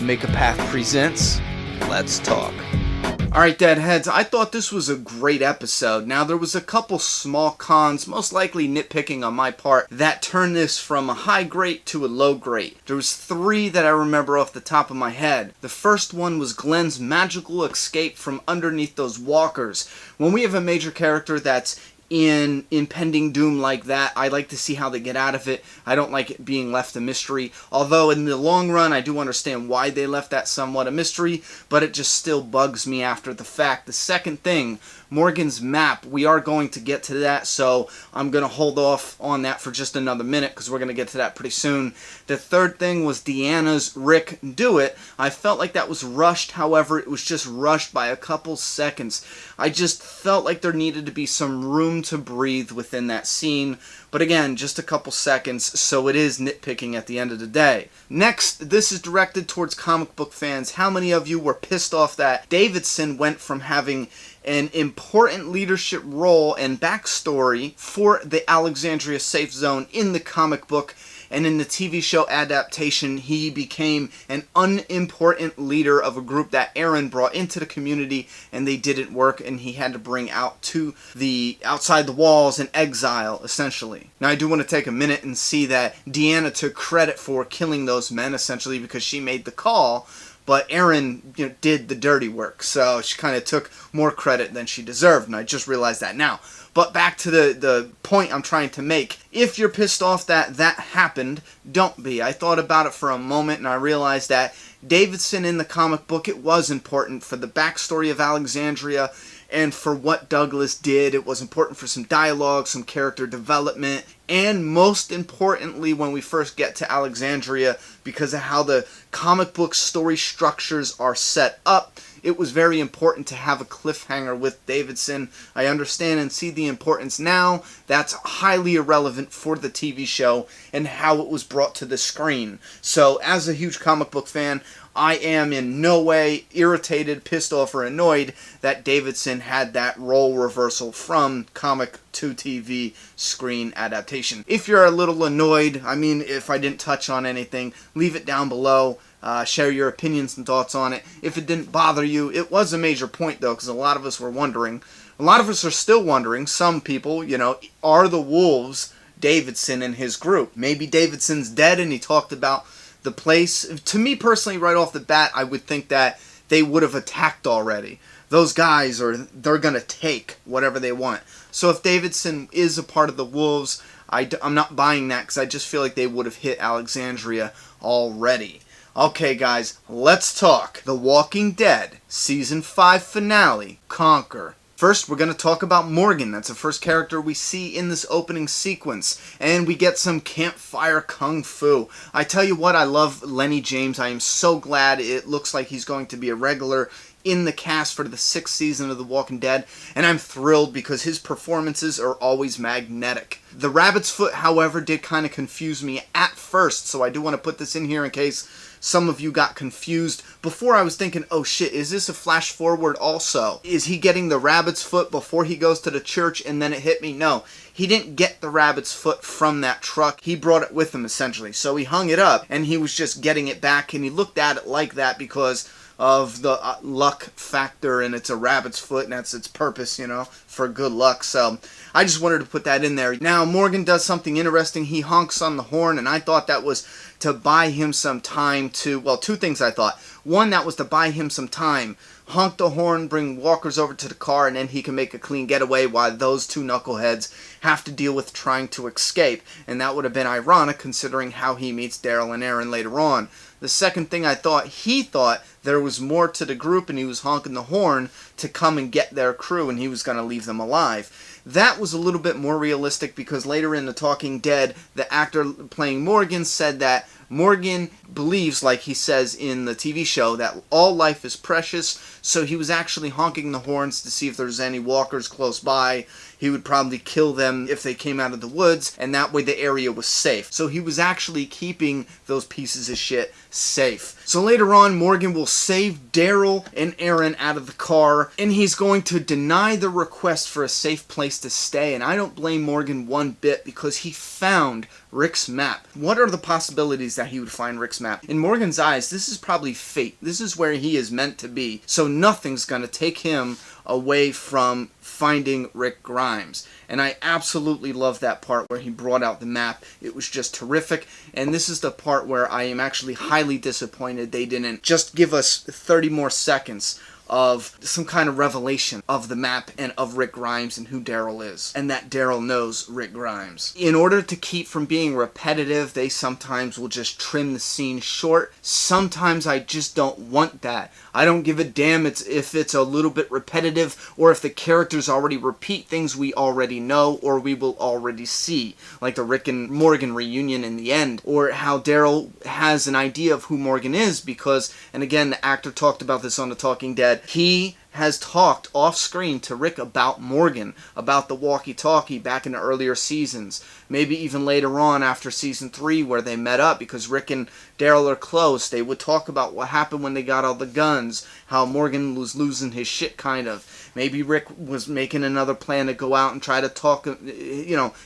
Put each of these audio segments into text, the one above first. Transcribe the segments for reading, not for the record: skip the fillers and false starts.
Make a Path presents Let's Talk. Alright, Deadheads, I thought this was a great episode. Now, there was a couple small cons, most likely nitpicking on my part, that turned this from a high grade to a low grade. There was 3 that I remember off the top of my head. The first one was Glenn's magical escape from underneath those walkers. When we have a major character that's in impending doom like that, I like to see how they get out of it. I don't like it being left a mystery, although in the long run I do understand why they left that somewhat a mystery, but it just still bugs me after the fact. The second thing, Morgan's map, we are going to get to that, so I'm going to hold off on that for just another minute because we're going to get to that pretty soon. The third thing was Deanna's Rick do it. I felt like that was rushed, however, it was just rushed by a couple seconds. I just felt like there needed to be some room to breathe within that scene, but again, just a couple seconds, so it is nitpicking at the end of the day. Next, this is directed towards comic book fans. How many of you were pissed off that Davidson went from having an important leadership role and backstory for the Alexandria safe zone in the comic book, and in the TV show adaptation, he became an unimportant leader of a group that Aaron brought into the community, and they didn't work, and he had to bring out to the outside the walls in exile, essentially. Now, I do want to take a minute and see that Deanna took credit for killing those men, essentially, because she made the call, but Aaron, did the dirty work, so she kind of took more credit than she deserved, and I just realized that now. But back to the point I'm trying to make. If you're pissed off that that happened, don't be. I thought about it for a moment and I realized that Davidson in the comic book, it was important for the backstory of Alexandria and for what Douglas did. It was important for some dialogue, some character development, and most importantly when we first get to Alexandria, because of how the comic book story structures are set up, it was very important to have a cliffhanger with Davidson. I understand and see the importance now. That's highly irrelevant for the TV show and how it was brought to the screen. So, as a huge comic book fan, I am in no way irritated, pissed off, or annoyed that Davidson had that role reversal from comic to TV screen adaptation. If you're a little annoyed, if I didn't touch on anything, leave it down below. Share your opinions and thoughts on it. If it didn't bother you, it was a major point though, because a lot of us were wondering. A lot of us are still wondering, some people, are the Wolves Davidson and his group? Maybe Davidson's dead and he talked about the place. To me personally, right off the bat, I would think that they would have attacked already. Those guys, they're going to take whatever they want. So if Davidson is a part of the Wolves, I'm not buying that because I just feel like they would have hit Alexandria already. Okay guys, let's talk The Walking Dead Season 5 Finale, Conquer. First, we're going to talk about Morgan. That's the first character we see in this opening sequence. And we get some campfire kung fu. I tell you what, I love Lenny James. I am so glad it looks like he's going to be a regular in the cast for the 6th season of The Walking Dead, and I'm thrilled because his performances are always magnetic. The rabbit's foot, however, did kind of confuse me at first, so I do want to put this in here in case some of you got confused. Before I was thinking, oh shit, is this a flash forward also? Is he getting the rabbit's foot before he goes to the church? And then it hit me, no. He didn't get the rabbit's foot from that truck. He brought it with him, essentially. So he hung it up, and he was just getting it back, and he looked at it like that because of the luck factor, and it's a rabbit's foot, and that's its purpose, for good luck. So I just wanted to put that in there. Now, Morgan does something interesting. He honks on the horn, and I thought that was to buy him some time to, well, 2 things I thought. One, that was to buy him some time. Honk the horn, bring walkers over to the car, and then he can make a clean getaway while those 2 knuckleheads have to deal with trying to escape. And that would have been ironic considering how he meets Daryl and Aaron later on. The second thing I thought, he thought there was more to the group and he was honking the horn to come and get their crew and he was going to leave them alive. That was a little bit more realistic because later in The Talking Dead, the actor playing Morgan said that Morgan believes, like he says in the TV show, that all life is precious, so he was actually honking the horns to see if there's any walkers close by. He would probably kill them if they came out of the woods, and that way the area was safe. So he was actually keeping those pieces of shit safe. So later on, Morgan will save Daryl and Aaron out of the car, and he's going to deny the request for a safe place to stay, and I don't blame Morgan one bit because he found Rick's map. What are the possibilities that he would find Rick's map? In Morgan's eyes, this is probably fate. This is where he is meant to be, so nothing's going to take him away from finding Rick Grimes. And I absolutely love that part where he brought out the map. It was just terrific. And this is the part where I am actually highly disappointed they didn't just give us 30 more seconds of some kind of revelation of the map and of Rick Grimes and who Daryl is, and that Daryl knows Rick Grimes. In order to keep from being repetitive, they sometimes will just trim the scene short. Sometimes I just don't want that. I don't give a damn if it's a little bit repetitive or if the characters already repeat things we already know or we will already see, like the Rick and Morgan reunion in the end, or how Daryl has an idea of who Morgan is because, and again, the actor talked about this on The Talking Dead, he has talked off screen to Rick about Morgan, about the walkie-talkie back in the earlier seasons. Maybe even later on after season 3 where they met up because Rick and Daryl are close. They would talk about what happened when they got all the guns, how Morgan was losing his shit kind of. Maybe Rick was making another plan to go out and try to talk,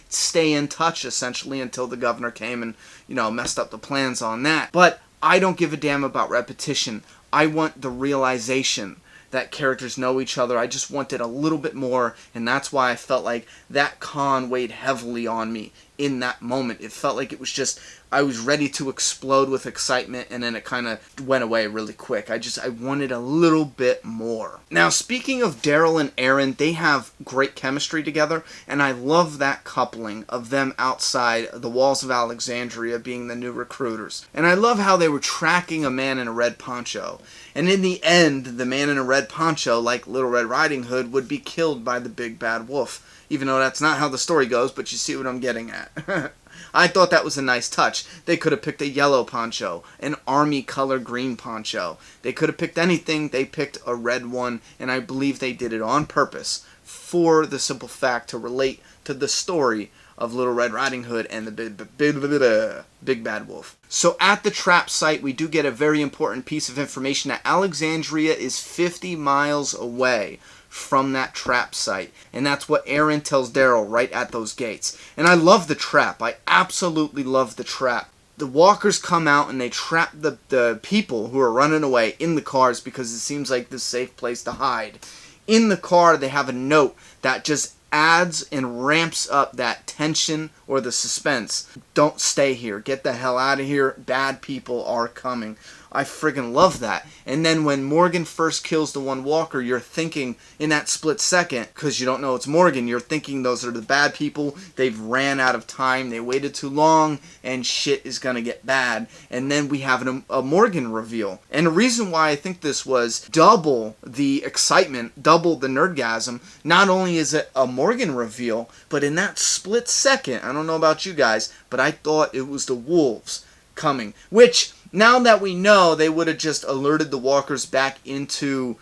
stay in touch essentially until the governor came and, messed up the plans on that. But I don't give a damn about repetition. I want the realization that characters know each other. I just wanted a little bit more, and that's why I felt like that con weighed heavily on me in that moment. It felt like it was just, I was ready to explode with excitement, and then it kind of went away really quick. I wanted a little bit more. Now, speaking of Daryl and Aaron, they have great chemistry together, and I love that coupling of them outside the walls of Alexandria being the new recruiters. And I love how they were tracking a man in a red poncho. And in the end, the man in a red poncho, like Little Red Riding Hood, would be killed by the big bad wolf. Even though that's not how the story goes, but you see what I'm getting at. I thought that was a nice touch. They could have picked a yellow poncho, an army color green poncho. They could have picked anything. They picked a red one, and I believe they did it on purpose for the simple fact to relate to the story of Little Red Riding Hood and the big bad wolf. So at the trap site, we do get a very important piece of information that Alexandria is 50 miles away from that trap site. And that's what Aaron tells Daryl right at those gates. And I love the trap. I absolutely love the trap. The walkers come out and they trap the people who are running away in the cars because it seems like this safe place to hide. In the car, they have a note that just adds and ramps up that tension or the suspense. Don't stay here. Get the hell out of here. Bad people are coming. I friggin' love that. And then when Morgan first kills the one walker, you're thinking in that split second, because you don't know it's Morgan, you're thinking those are the bad people. They've ran out of time. They waited too long, and shit is going to get bad. And then we have a Morgan reveal. And the reason why I think this was double the excitement, double the nerdgasm, not only is it a Morgan reveal, but in that split second, I don't know about you guys, but I thought it was the wolves coming. Which, now that we know, they would have just alerted the walkers back into,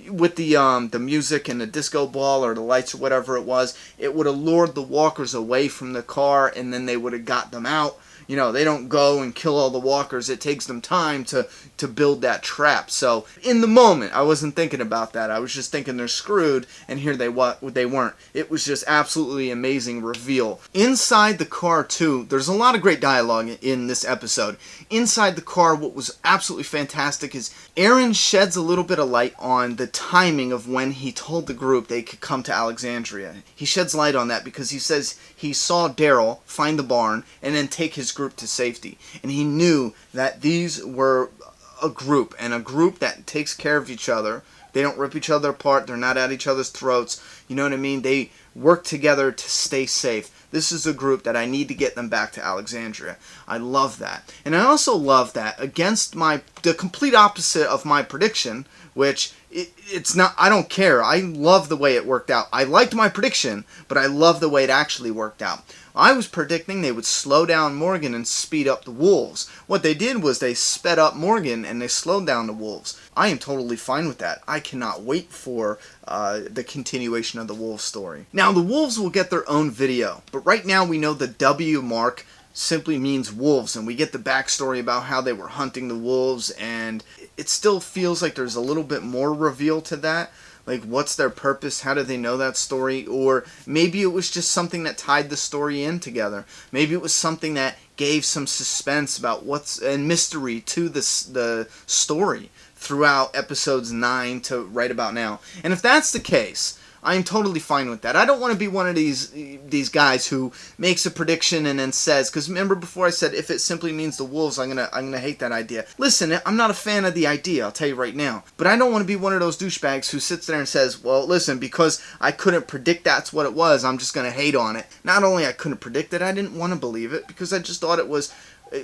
with the music and the disco ball or the lights or whatever it was, it would have lured the walkers away from the car and then they would have got them out. They don't go and kill all the walkers. It takes them time to build that trap. So in the moment, I wasn't thinking about that. I was just thinking they're screwed, and here they weren't. It was just absolutely amazing reveal. Inside the car, too, there's a lot of great dialogue in this episode. Inside the car, what was absolutely fantastic is Aaron sheds a little bit of light on the timing of when he told the group they could come to Alexandria. He sheds light on that because he says he saw Daryl find the barn and then take his group to safety. And he knew that these were a group, and a group that takes care of each other. They don't rip each other apart. They're not at each other's throats. You know what I mean? They work together to stay safe. This is a group that I need to get them back to Alexandria. I love that. And I also love that against the complete opposite of my prediction, which it's not, I don't care. I love the way it worked out. I liked my prediction, but I love the way it actually worked out. I was predicting they would slow down Morgan and speed up the wolves. What they did was they sped up Morgan and they slowed down the wolves. I am totally fine with that. I cannot wait for the continuation of the wolf story. Now, the wolves will get their own video, but right now we know the W mark simply means wolves, and we get the backstory about how they were hunting the wolves, and it still feels like there's a little bit more reveal to that. Like, what's their purpose? How do they know that story? Or maybe it was just something that tied the story in together. Maybe it was something that gave some suspense about and mystery to the story throughout episodes 9 to right about now. And if that's the case, I am totally fine with that. I don't want to be one of these guys who makes a prediction and then says, because remember before I said if it simply means the wolves, I'm gonna hate that idea. Listen, I'm not a fan of the idea, I'll tell you right now. But I don't want to be one of those douchebags who sits there and says, well, listen, because I couldn't predict that's what it was, I'm just gonna hate on it. Not only I couldn't predict it, I didn't want to believe it because I just thought it was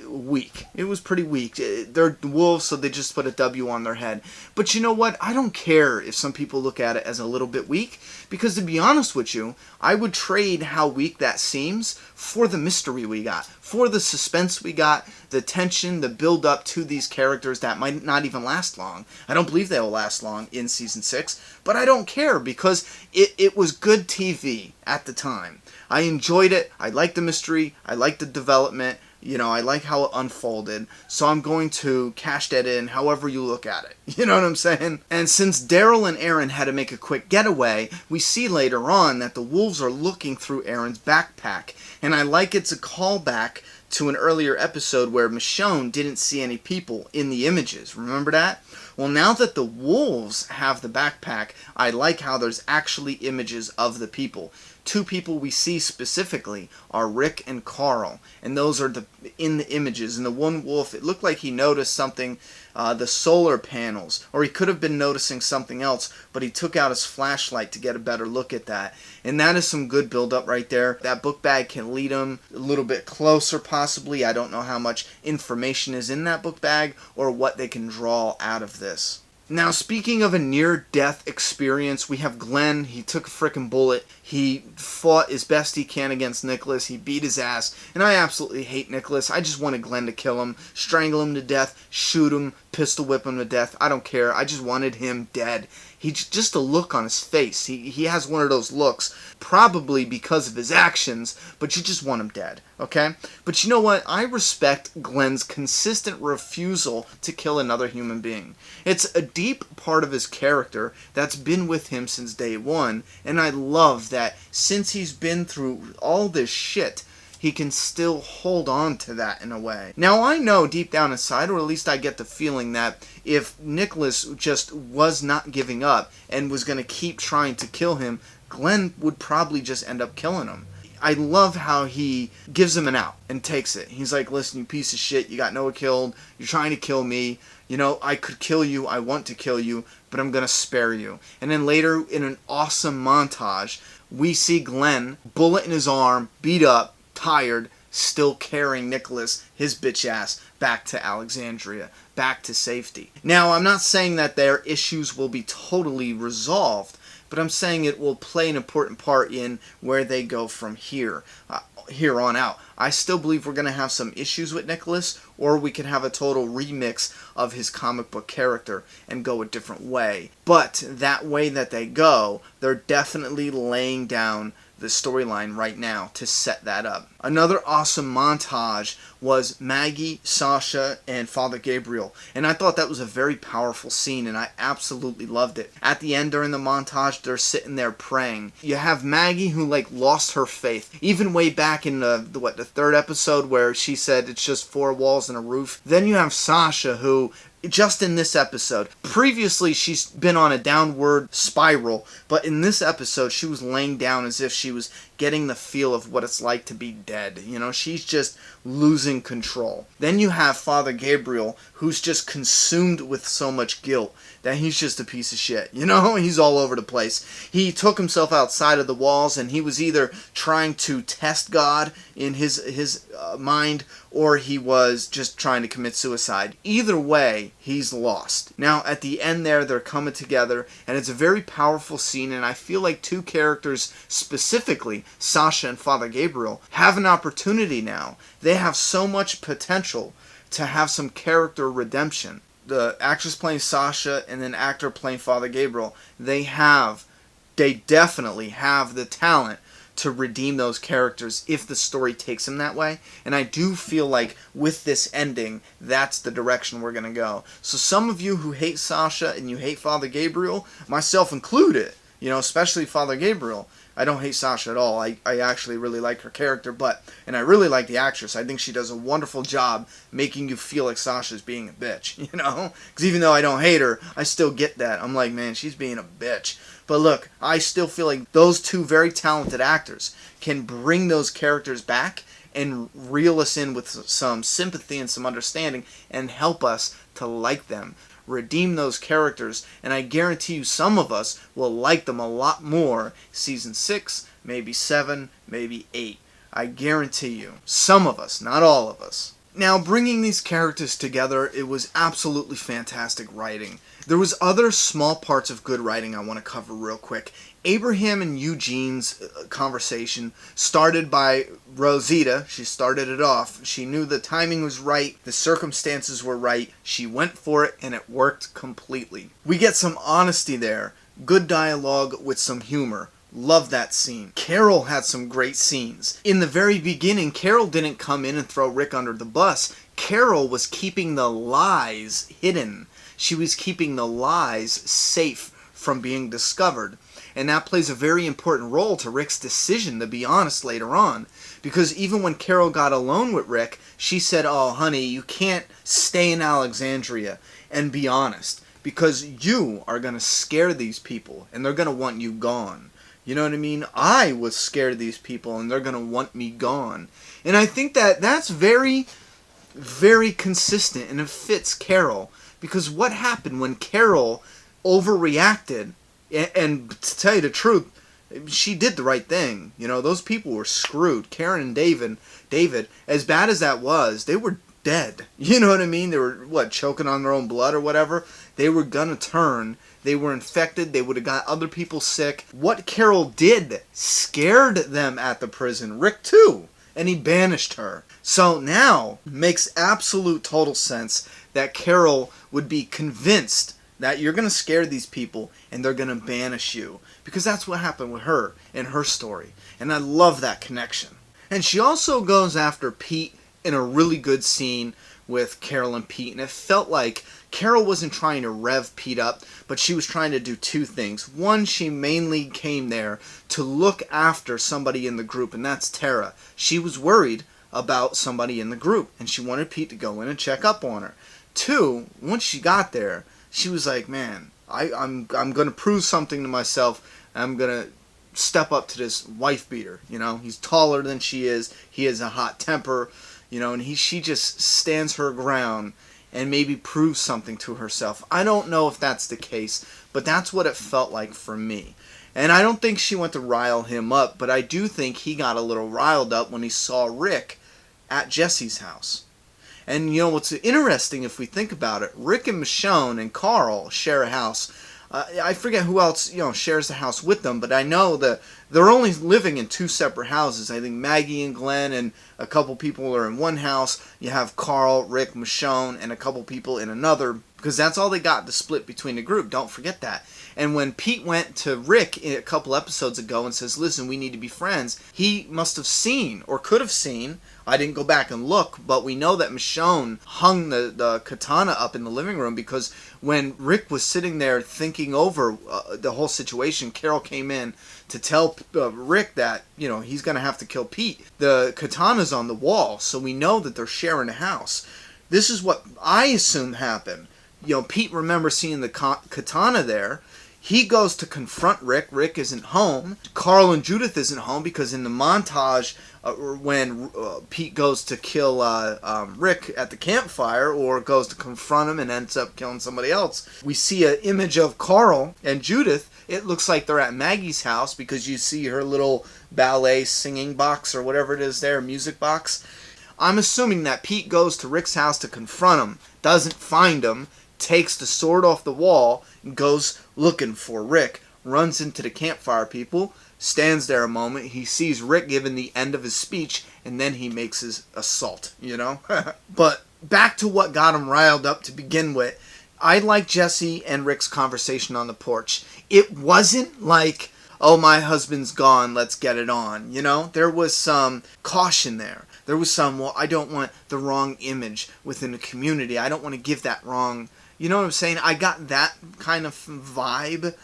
weak. It was pretty weak. They're wolves, so they just put a W on their head. But you know what? I don't care if some people look at it as a little bit weak, because to be honest with you, I would trade how weak that seems for the mystery we got, for the suspense we got, the tension, the build up to these characters that might not even last long. I don't believe they'll last long in season 6, but I don't care because it was good TV at the time. I enjoyed it. I liked the mystery. I liked the development. You know, I like how it unfolded, so I'm going to cash that in however you look at it. You know what I'm saying? And since Daryl and Aaron had to make a quick getaway, we see later on that the wolves are looking through Aaron's backpack. And I like it's a callback to an earlier episode where Michonne didn't see any people in the images. Remember that? Well, now that the wolves have the backpack, I like how there's actually images of the people. 2 people we see specifically are Rick and Carl, and those are in the images. And the one wolf, it looked like he noticed something, the solar panels, or he could have been noticing something else, but he took out his flashlight to get a better look at that. And that is some good build-up right there. That book bag can lead him a little bit closer, possibly. I don't know how much information is in that book bag or what they can draw out of this. Now, speaking of a near-death experience, we have Glenn. He took a frickin' bullet. He fought as best he can against Nicholas. He beat his ass. And I absolutely hate Nicholas. I just wanted Glenn to kill him, strangle him to death, shoot him, pistol whip him to death. I don't care. I just wanted him dead. Just a look on his face. He has one of those looks, probably because of his actions, but you just want him dead, okay? But you know what? I respect Glenn's consistent refusal to kill another human being. It's a deep part of his character that's been with him since day one, and I love that since he's been through all this shit, he can still hold on to that in a way. Now, I know deep down inside, or at least I get the feeling that if Nicholas just was not giving up and was going to keep trying to kill him, Glenn would probably just end up killing him. I love how he gives him an out and takes it. He's like, listen, you piece of shit, you got Noah killed, you're trying to kill me, you know, I could kill you, I want to kill you, but I'm going to spare you. And then later, in an awesome montage, we see Glenn, bullet in his arm, beat up, tired, still carrying Nicholas, his bitch ass, back to Alexandria, back to safety. Now, I'm not saying that their issues will be totally resolved, but I'm saying it will play an important part in where they go from here on out. I still believe we're going to have some issues with Nicholas, or we could have a total remix of his comic book character and go a different way. But that way that they go, they're definitely laying down the storyline right now to set that up. Another awesome montage was Maggie, Sasha, and Father Gabriel, and I thought that was a very powerful scene, and I absolutely loved it. At the end during the montage, they're sitting there praying. You have Maggie who lost her faith, even way back in the 3rd episode where she said it's just 4 walls and a roof. Then you have Sasha who, just in this episode, previously she's been on a downward spiral, but in this episode she was laying down as if she was getting the feel of what it's like to be dead. You know, she's just losing control. Then you have Father Gabriel, who's just consumed with so much guilt that he's just a piece of shit. You know, he's all over the place. He took himself outside of the walls, and he was either trying to test God in his mind, or he was just trying to commit suicide. Either way, he's lost. Now, at the end there, they're coming together, and it's a very powerful scene, and I feel like 2 characters specifically Sasha and Father Gabriel have an opportunity now. They have so much potential to have some character redemption. The actress playing Sasha and then actor playing Father Gabriel, they definitely have the talent to redeem those characters if the story takes them that way. And I do feel like with this ending, that's the direction we're going to go. So some of you who hate Sasha and you hate Father Gabriel, myself included, especially Father Gabriel, I don't hate Sasha at all. I actually really like her character, and I really like the actress. I think she does a wonderful job making you feel like Sasha's being a bitch, Because even though I don't hate her, I still get that. I'm like, man, she's being a bitch. But look, I still feel like those two very talented actors can bring those characters back and reel us in with some sympathy and some understanding and help us to like them. Redeem those characters, and I guarantee you some of us will like them a lot more season 6, maybe 7, maybe 8. I guarantee you. Some of us, not all of us. Now, bringing these characters together, it was absolutely fantastic writing. There was other small parts of good writing I want to cover real quick. Abraham and Eugene's conversation started by Rosita. She started it off. She knew the timing was right, the circumstances were right. She went for it, and it worked completely. We get some honesty there. Good dialogue with some humor. Love that scene. Carol had some great scenes. In the very beginning, Carol didn't come in and throw Rick under the bus. Carol was keeping the lies hidden. She was keeping the lies safe from being discovered. And that plays a very important role to Rick's decision to be honest later on. Because even when Carol got alone with Rick, she said, "Oh, honey, you can't stay in Alexandria and be honest. Because you are going to scare these people and they're going to want you gone." You know what I mean? I was scared of these people and they're going to want me gone. And I think that that's very, very consistent and it fits Carol. Because what happened when Carol overreacted, and to tell you the truth, she did the right thing. Those people were screwed. Karen and David, as bad as that was, they were dead. You know what I mean? They were, choking on their own blood or whatever? They were gonna turn. They were infected. They would have got other people sick. What Carol did scared them at the prison. Rick too. And he banished her. So now, makes absolute total sense that Carol would be convinced that you're going to scare these people and they're going to banish you. Because that's what happened with her in her story. And I love that connection. And she also goes after Pete in a really good scene with Carol and Pete. And it felt like Carol wasn't trying to rev Pete up, but she was trying to do two things. One, she mainly came there to look after somebody in the group, and that's Tara. She was worried about somebody in the group, and she wanted Pete to go in and check up on her. Two, once she got there, she was like, man, I'm going to prove something to myself. I'm going to step up to this wife beater. He's taller than she is. He has a hot temper, and she just stands her ground and maybe proves something to herself. I don't know if that's the case, but that's what it felt like for me. And I don't think she went to rile him up, but I do think he got a little riled up when he saw Rick at Jesse's house. And what's interesting if we think about it, Rick and Michonne and Carl share a house. I forget who else shares the house with them, but I know that they're only living in two separate houses. I think Maggie and Glenn and a couple people are in one house. You have Carl, Rick, Michonne, and a couple people in another, because that's all they got to split between the group. Don't forget that. And when Pete went to Rick a couple episodes ago and says, listen, we need to be friends, he must have seen, or could have seen, I didn't go back and look, but we know that Michonne hung the katana up in the living room, because when Rick was sitting there thinking over the whole situation, Carol came in to tell Rick that, he's going to have to kill Pete. The katana's on the wall, so we know that they're sharing a house. This is what I assume happened. Pete remembers seeing the katana there. He goes to confront Rick. Rick isn't home. Carl and Judith isn't home, because in the montage when Pete goes to kill Rick at the campfire, or goes to confront him and ends up killing somebody else, we see an image of Carl and Judith. It looks like they're at Maggie's house, because you see her little ballet singing box or whatever it is there, music box. I'm assuming that Pete goes to Rick's house to confront him, doesn't find him, takes the sword off the wall, and goes looking for Rick, runs into the campfire people, stands there a moment. He sees Rick giving the end of his speech, and then he makes his assault, But back to what got him riled up to begin with. I like Jesse and Rick's conversation on the porch. It wasn't like, oh, my husband's gone, let's get it on, There was some caution there. There was some, well, I don't want the wrong image within the community. I don't want to give that wrong, you know what I'm saying? I got that kind of vibe,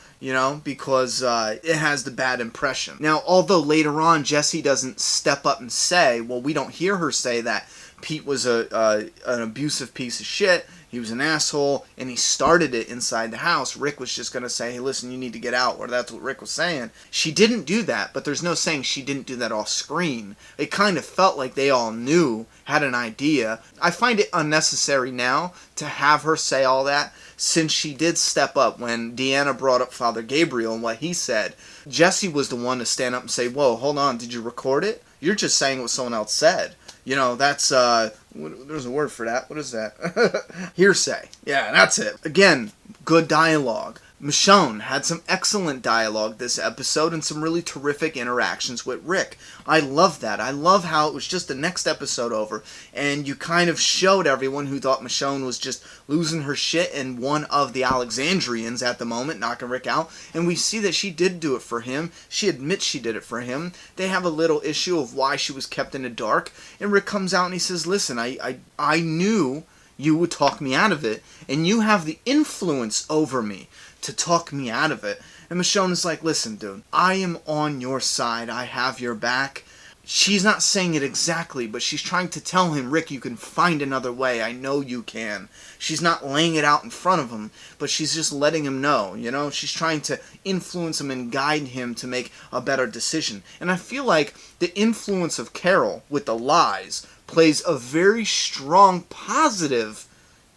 because it has the bad impression. Now, although later on Jesse doesn't step up and say, well, we don't hear her say that Pete was an abusive piece of shit, he was an asshole, and he started it inside the house. Rick was just going to say, hey, listen, you need to get out, or that's what Rick was saying. She didn't do that, but there's no saying she didn't do that off screen. It kind of felt like they all knew, had an idea. I find it unnecessary now to have her say all that, since she did step up when Deanna brought up Father Gabriel and what he said. Jesse was the one to stand up and say, whoa, hold on, did you record it? You're just saying what someone else said. That's, there's a word for that. What is that? Hearsay. Yeah, that's it. Again, good dialogue. Michonne had some excellent dialogue this episode and some really terrific interactions with Rick. I love that. I love how it was just the next episode over, and you kind of showed everyone who thought Michonne was just losing her shit and one of the Alexandrians at the moment, knocking Rick out, and we see that she did do it for him. She admits she did it for him. They have a little issue of why she was kept in the dark, and Rick comes out and he says, listen, I knew you would talk me out of it, and you have the influence over me to talk me out of it. And Michonne is like, listen, dude, I am on your side. I have your back. She's not saying it exactly, but she's trying to tell him, Rick, you can find another way. I know you can. She's not laying it out in front of him, but she's just letting him know, She's trying to influence him and guide him to make a better decision. And I feel like the influence of Carol with the lies plays a very strong positive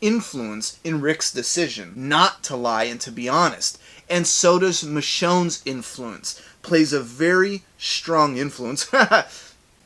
influence in Rick's decision not to lie and to be honest. And so does Michonne's influence. Plays a very strong influence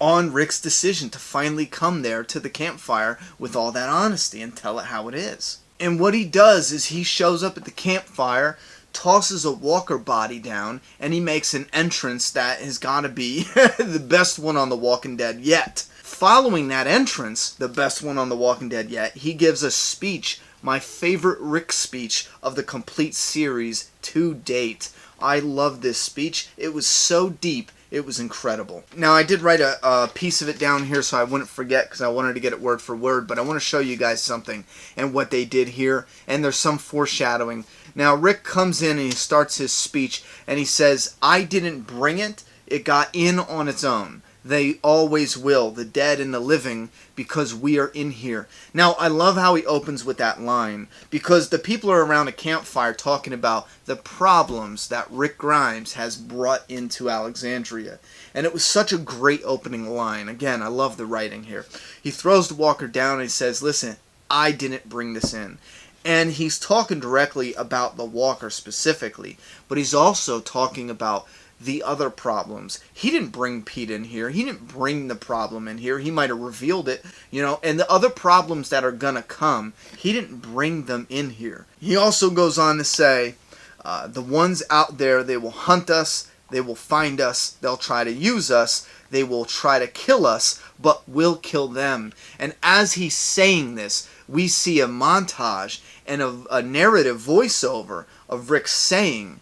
on Rick's decision to finally come there to the campfire with all that honesty and tell it how it is. And what he does is he shows up at the campfire, tosses a walker body down, and he makes an entrance that has got to be the best one on The Walking Dead yet. Following that entrance, the best one on The Walking Dead yet, he gives a speech, my favorite Rick speech of the complete series to date. I love this speech. It was so deep. It was incredible. Now, I did write a piece of it down here so I wouldn't forget because I wanted to get it word for word, but I want to show you guys something and what they did here, and there's some foreshadowing. Now, Rick comes in and he starts his speech, and he says, I didn't bring it. It got in on its own. They always will, the dead and the living, because we are in here. Now, I love how he opens with that line, because the people are around a campfire talking about the problems that Rick Grimes has brought into Alexandria. And it was such a great opening line. Again, I love the writing here. He throws the walker down and he says, listen, I didn't bring this in. And he's talking directly about the walker specifically, but he's also talking about the other problems. He didn't bring Pete in here. He didn't bring the problem in here. He might have revealed it, and the other problems that are gonna come, he didn't bring them in here. He also goes on to say, the ones out there, they will hunt us, they will find us, they'll try to use us, they will try to kill us, but we'll kill them. And as he's saying this, we see a montage and a narrative voiceover of Rick saying,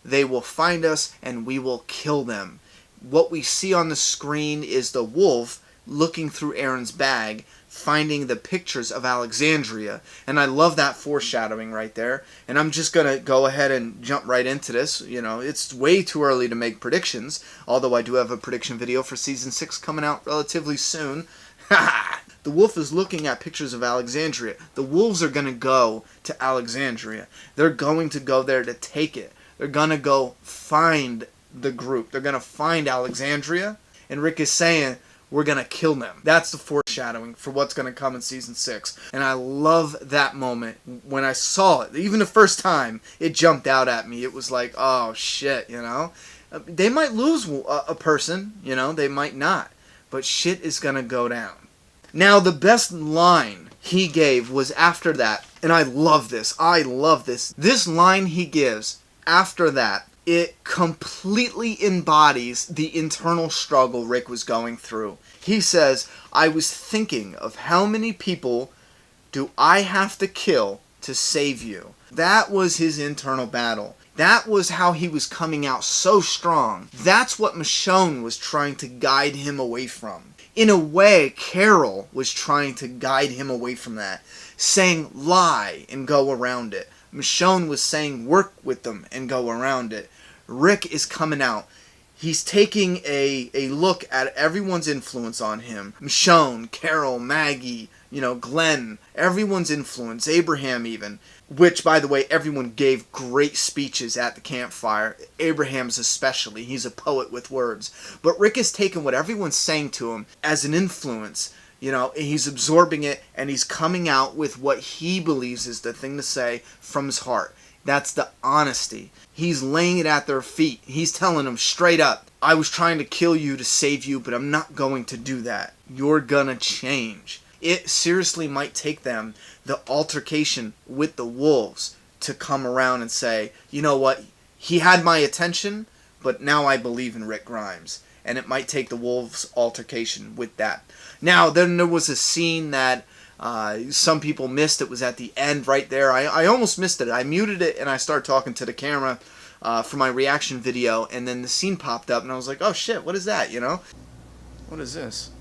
they will find us and we will kill them. What we see on the screen is the wolf looking through Aaron's bag, finding the pictures of Alexandria. And I love that foreshadowing right there. And I'm just going to go ahead and jump right into this. It's way too early to make predictions, although I do have a prediction video for Season 6 coming out relatively soon. The wolf is looking at pictures of Alexandria. The wolves are going to go to Alexandria. They're going to go there to take it. They're going to go find the group. They're going to find Alexandria. And Rick is saying, we're going to kill them. That's the foreshadowing for what's going to come in Season 6. And I love that moment. When I saw it, even the first time, it jumped out at me. It was like, oh, shit, They might lose a person, They might not. But shit is going to go down. Now, the best line he gave was after that. And I love this. I love this. This line he gives after that It completely embodies the internal struggle Rick was going through. He says, I was thinking of how many people do I have to kill to save you. That was his internal battle. That was how he was coming out so strong. That's what Michonne was trying to guide him away from. In a way, Carol was trying to guide him away from that, saying lie and go around it. Michonne was saying work with them and go around it. Rick is coming out. He's taking a look at everyone's influence on him. Michonne, Carol, Maggie, Glenn, everyone's influence, Abraham even. Which, by the way, everyone gave great speeches at the campfire. Abraham's especially. He's a poet with words. But Rick has taken what everyone's saying to him as an influence. He's absorbing it, and he's coming out with what he believes is the thing to say from his heart. That's the honesty. He's laying it at their feet. He's telling them straight up, I was trying to kill you to save you, but I'm not going to do that. You're gonna change. It seriously might take them, the altercation with the wolves, to come around and say, you know what, he had my attention, but now I believe in Rick Grimes. And it might take the wolves' altercation with that. Now, then there was a scene that some people missed. It was at the end right there. I almost missed it. I muted it and I started talking to the camera for my reaction video, and then the scene popped up and I was like, oh shit, what is that, What is this?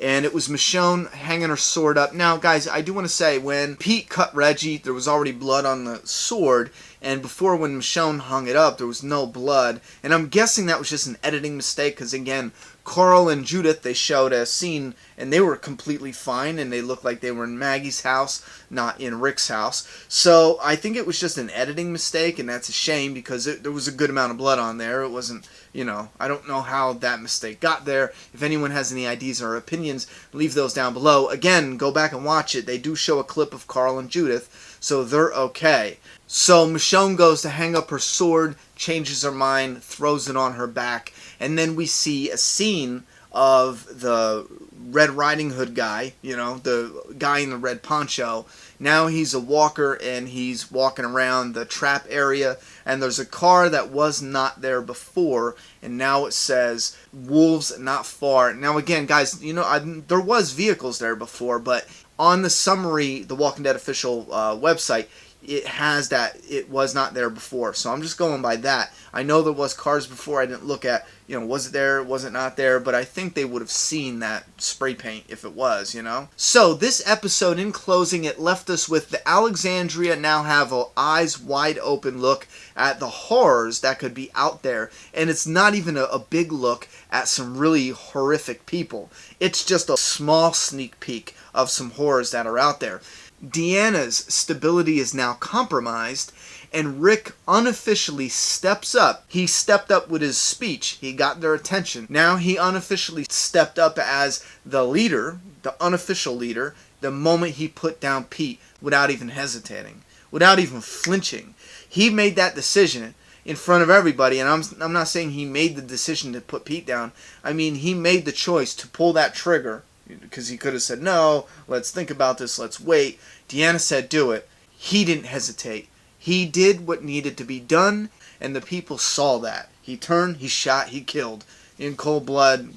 And it was Michonne hanging her sword up. Now, guys, I do want to say, when Pete cut Reggie, there was already blood on the sword, and before, when Michonne hung it up, there was no blood. And I'm guessing that was just an editing mistake, because again, Carl and Judith, they showed a scene, and they were completely fine, and they looked like they were in Maggie's house, not in Rick's house. So I think it was just an editing mistake, and that's a shame, because there was a good amount of blood on there. It wasn't, I don't know how that mistake got there. If anyone has any ideas or opinions, leave those down below. Again, go back and watch it. They do show a clip of Carl and Judith, so they're okay. So Michonne goes to hang up her sword, changes her mind, throws it on her back, and then we see a scene of the Red Riding Hood guy, the guy in the red poncho. Now he's a walker, and he's walking around the trap area, and there's a car that was not there before, and now it says, wolves not far. Now again, guys, there was vehicles there before, but on the summary, the Walking Dead official website, it has that it was not there before. So I'm just going by that. I know there was cars before. I didn't look at, was it there, was it not there? But I think they would have seen that spray paint if it was, So this episode, in closing, it left us with the Alexandria now have an eyes wide open look at the horrors that could be out there. And it's not even a big look at some really horrific people. It's just a small sneak peek of some horrors that are out there. Deanna's stability is now compromised, and Rick unofficially steps up. He stepped up with his speech. He got their attention. Now he unofficially stepped up as the leader, the unofficial leader, the moment he put down Pete without even hesitating, without even flinching. He made that decision in front of everybody, and I'm not saying he made the decision to put Pete down. I mean, he made the choice to pull that trigger, because he could have said, no, let's think about this, let's wait. Deanna said, do it. He didn't hesitate. He did what needed to be done, and the people saw that. He turned, he shot, he killed. In cold blood,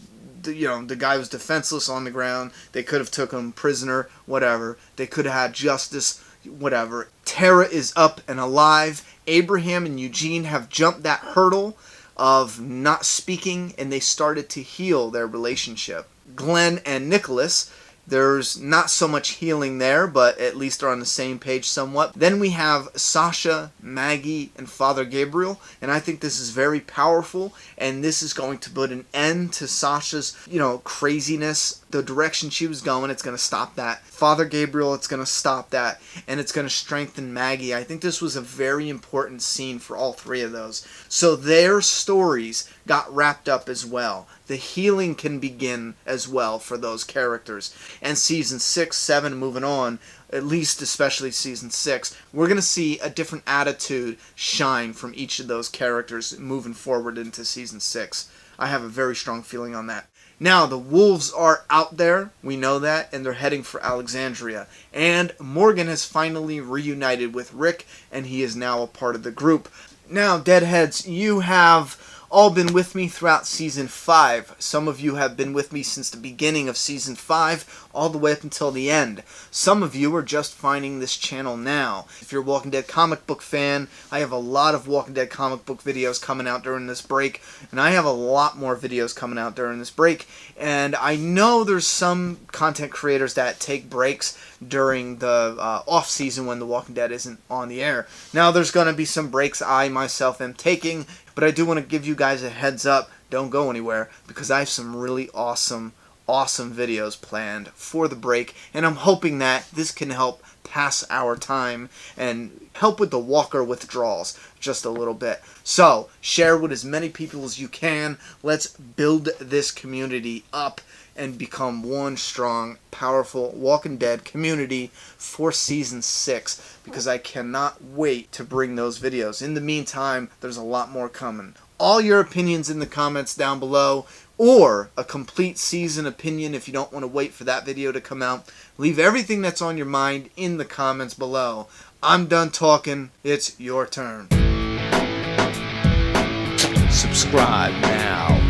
the guy was defenseless on the ground. They could have took him prisoner, whatever. They could have had justice, whatever. Tara is up and alive. Abraham and Eugene have jumped that hurdle of not speaking, and they started to heal their relationship. Glenn and Nicholas, there's not so much healing there, but at least they're on the same page somewhat. Then we have Sasha, Maggie, and Father Gabriel, and I think this is very powerful, and this is going to put an end to Sasha's, craziness. The direction she was going, it's going to stop that. Father Gabriel, it's going to stop that, and it's going to strengthen Maggie. I think this was a very important scene for all three of those. So their stories got wrapped up as well. The healing can begin as well for those characters. And season 6, 7, moving on, at least especially season 6, we're going to see a different attitude shine from each of those characters moving forward into season 6. I have a very strong feeling on that. Now, the wolves are out there, we know that, and they're heading for Alexandria. And Morgan has finally reunited with Rick, and he is now a part of the group. Now, Deadheads, you have all been with me throughout Season 5. Some of you have been with me since the beginning of Season 5, all the way up until the end. Some of you are just finding this channel now. If you're a Walking Dead comic book fan, I have a lot of Walking Dead comic book videos coming out during this break, and I have a lot more videos coming out during this break. And I know there's some content creators that take breaks during the off-season when The Walking Dead isn't on the air. Now, there's going to be some breaks I myself am taking, but I do want to give you guys a heads up. Don't go anywhere, because I have some really awesome videos planned for the break, and I'm hoping that this can help pass our time and help with the walker withdrawals just a little bit. So, share with as many people as you can. Let's build this community up and become one strong, powerful Walking Dead community for Season 6, because I cannot wait to bring those videos. In the meantime, there's a lot more coming. All your opinions in the comments down below, or a complete season opinion if you don't want to wait for that video to come out. Leave everything that's on your mind in the comments below. I'm done talking. It's your turn. Subscribe now.